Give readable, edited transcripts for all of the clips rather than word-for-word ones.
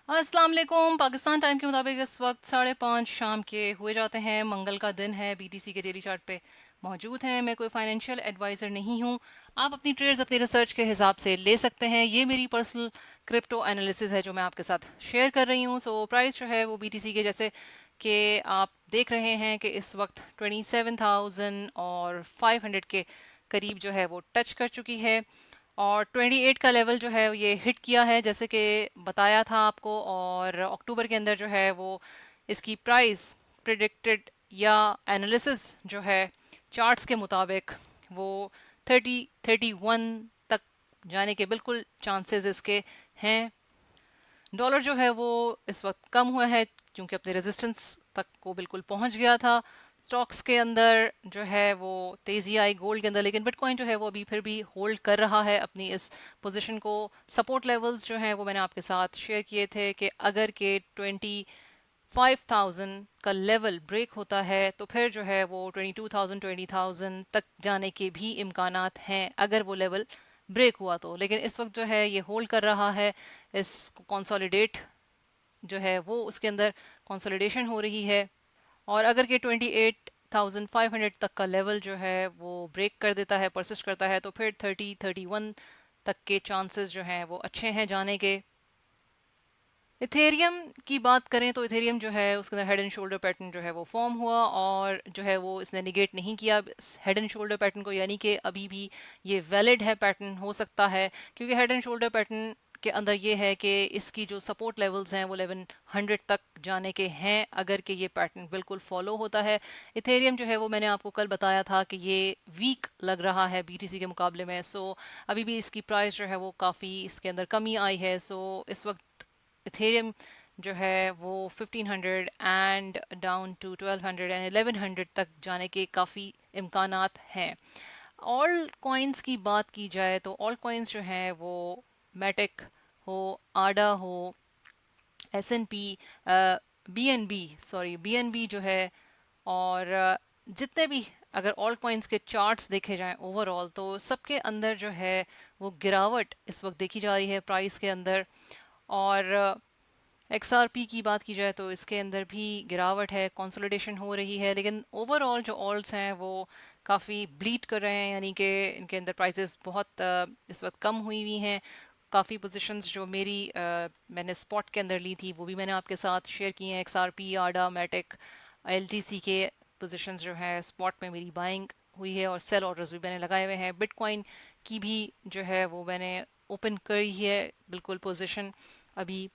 अस्सलाम वालेकुम। पाकिस्तान टाइम के मुताबिक इस वक्त 5:30 शाम के हुए जाते हैं। मंगल का दिन है। बीटीसी के डेली चार्ट पे मौजूद हैं। मैं कोई फाइनेंशियल एडवाइज़र नहीं हूँ। आप अपनी ट्रेड्स अपनी रिसर्च के हिसाब से ले सकते हैं। ये मेरी पर्सनल क्रिप्टो एनालिसिस है जो मैं आपके साथ शेयर कर रही हूँ। सो प्राइस जो है वो बीटीसी के जैसे कि आप देख रहे हैं कि इस वक्त 27,000 और 500 के करीब जो है वो टच कर चुकी है और 28 का लेवल जो है ये हिट किया है जैसे कि बताया था आपको। और अक्टूबर के अंदर जो है वो इसकी प्राइस प्रिडिक्टेड या एनालिसिस जो है चार्ट्स के मुताबिक वो 31 तक जाने के बिल्कुल चांसेस इसके हैं। डॉलर जो है वो इस वक्त कम हुआ है क्योंकि अपने रेजिस्टेंस तक को बिल्कुल पहुंच गया था। स्टॉक्स के अंदर जो है वो तेजी आई गोल्ड के अंदर, लेकिन बिटकॉइन जो है वो अभी फिर भी होल्ड कर रहा है अपनी इस पोजीशन को। सपोर्ट लेवल्स जो हैं वो मैंने आपके साथ शेयर किए थे कि अगर के 25,000 का लेवल ब्रेक होता है तो फिर जो है वो 22,000 20,000 तक जाने के भी इम्कानात हैं अगर वो लेवल ब्रेक हुआ तो। लेकिन इस वक्त जो है ये होल्ड कर रहा है। इस कंसोलिडेट जो है वो उसके अंदर कंसोलिडेशन हो रही है और अगर के 28,500 तक का लेवल जो है वो ब्रेक कर देता है, परसिस्ट करता है, तो फिर 31 तक के चांसेस जो हैं वो अच्छे हैं जाने के। इथेरियम की बात करें तो इथेरियम जो है उसके अंदर हेड एंड शोल्डर पैटर्न जो है वो फॉर्म हुआ और जो है वो इसने निगेट नहीं किया हेड एंड शोल्डर पैटर्न को, यानी कि अभी भी ये वैलिड है, पैटर्न हो सकता है। क्योंकि हेड एंड शोल्डर पैटर्न के अंदर ये है कि इसकी जो सपोर्ट लेवल्स हैं वो 1100 तक जाने के हैं अगर कि ये पैटर्न बिल्कुल फॉलो होता है। इथेरियम जो है वो मैंने आपको कल बताया था कि ये वीक लग रहा है बीटीसी के मुकाबले में। सो अभी भी इसकी प्राइस जो है वो काफ़ी इसके अंदर कमी आई है। सो इस वक्त इथेरियम जो है वो 1500 एंड डाउन टू 1200 एंड 1100 तक जाने के काफ़ी इम्कानात हैं। ऑल कॉइन्स की बात की जाए तो ऑल कॉइन्स जो हैं वो मैटिक हो, आडा हो, एसएनपी, बीएनबी, सॉरी बीएनबी जो है और जितने भी अगर ऑल कॉइन्स के चार्ट्स देखे जाएं ओवरऑल तो सबके अंदर जो है वो गिरावट इस वक्त देखी जा रही है प्राइस के अंदर। और एक्सआरपी की बात की जाए तो इसके अंदर भी गिरावट है, कंसोलिडेशन हो रही है, लेकिन ओवरऑल जो ऑल्ट्स हैं वो काफ़ी ब्लीड कर रहे हैं, यानी कि इनके अंदर प्राइसेस बहुत इस वक्त कम हुई हुई हैं। काफ़ी पोजीशंस जो मेरी मैंने स्पॉट के अंदर ली थी वो भी मैंने आपके साथ शेयर की हैं। एक्सआरपी, आडा, मैटिक, एलटीसी के पोजीशंस जो है स्पॉट में मेरी बाइंग हुई है और सेल ऑर्डर्स भी मैंने लगाए हुए हैं। बिटकॉइन की भी जो है वो मैंने ओपन करी है बिल्कुल पोजीशन अभी।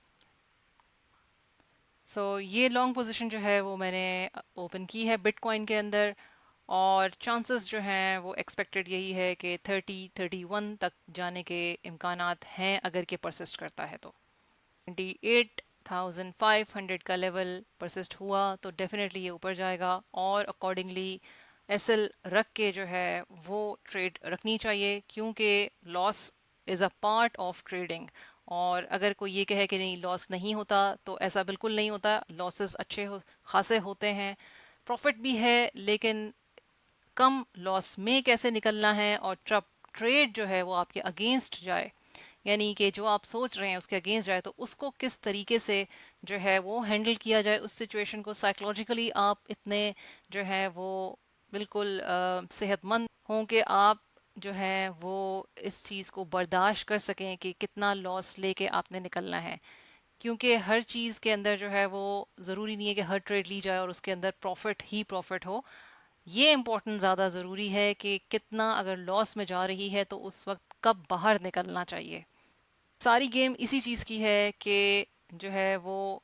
ये लॉन्ग पोजीशन जो है वो मैंने ओपन की है बिटकॉइन के अंदर और चांसेस जो हैं वो एक्सपेक्टेड यही है कि 31 तक जाने के इम्कानात हैं अगर के परसिस्ट करता है तो। 28,500 का लेवल परसिस्ट हुआ तो डेफिनेटली ये ऊपर जाएगा और अकॉर्डिंगली एसएल रख के जो है वो ट्रेड रखनी चाहिए क्योंकि loss is a part of trading. और अगर कोई ये कहे कि नहीं लॉस नहीं होता तो ऐसा बिल्कुल नहीं होता। लॉसेस अच्छे खासे होते हैं, प्रॉफिट भी है, लेकिन कम लॉस में कैसे निकलना है और ट्रप ट्रेड जो है वो आपके अगेंस्ट जाए, यानी कि जो आप सोच रहे हैं उसके अगेंस्ट जाए तो उसको किस तरीके से जो है वो हैंडल किया जाए, उस सिचुएशन को साइकोलॉजिकली आप इतने जो है वो बिल्कुल सेहतमंद हों कि आप जो है वो इस चीज़ को बर्दाश्त कर सकें कि कितना लॉस लेके आपने निकलना है। क्योंकि हर चीज़ के अंदर जो है वो ज़रूरी नहीं है कि हर ट्रेड ली जाए और उसके अंदर प्रॉफिट ही प्रॉफिट हो। ये इम्पोर्टेंट ज़्यादा ज़रूरी है कि कितना अगर लॉस में जा रही है तो उस वक्त कब बाहर निकलना चाहिए। सारी गेम इसी चीज़ की है कि जो है वो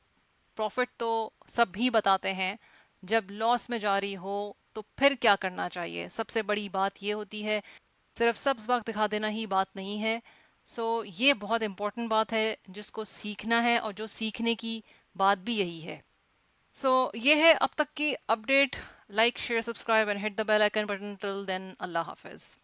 प्रॉफिट तो सब भी बताते हैं, जब लॉस में जा रही हो तो फिर क्या करना चाहिए। सबसे बड़ी बात ये होती है, सिर्फ सब्ज बाग दिखा देना ही बात नहीं है। ये बहुत इम्पोर्टेंट बात है जिसको सीखना है और जो सीखने की बात भी यही है। ये है अब तक की update. Like, share, subscribe and hit the bell icon button. Till then, अल्लाह हाफिज।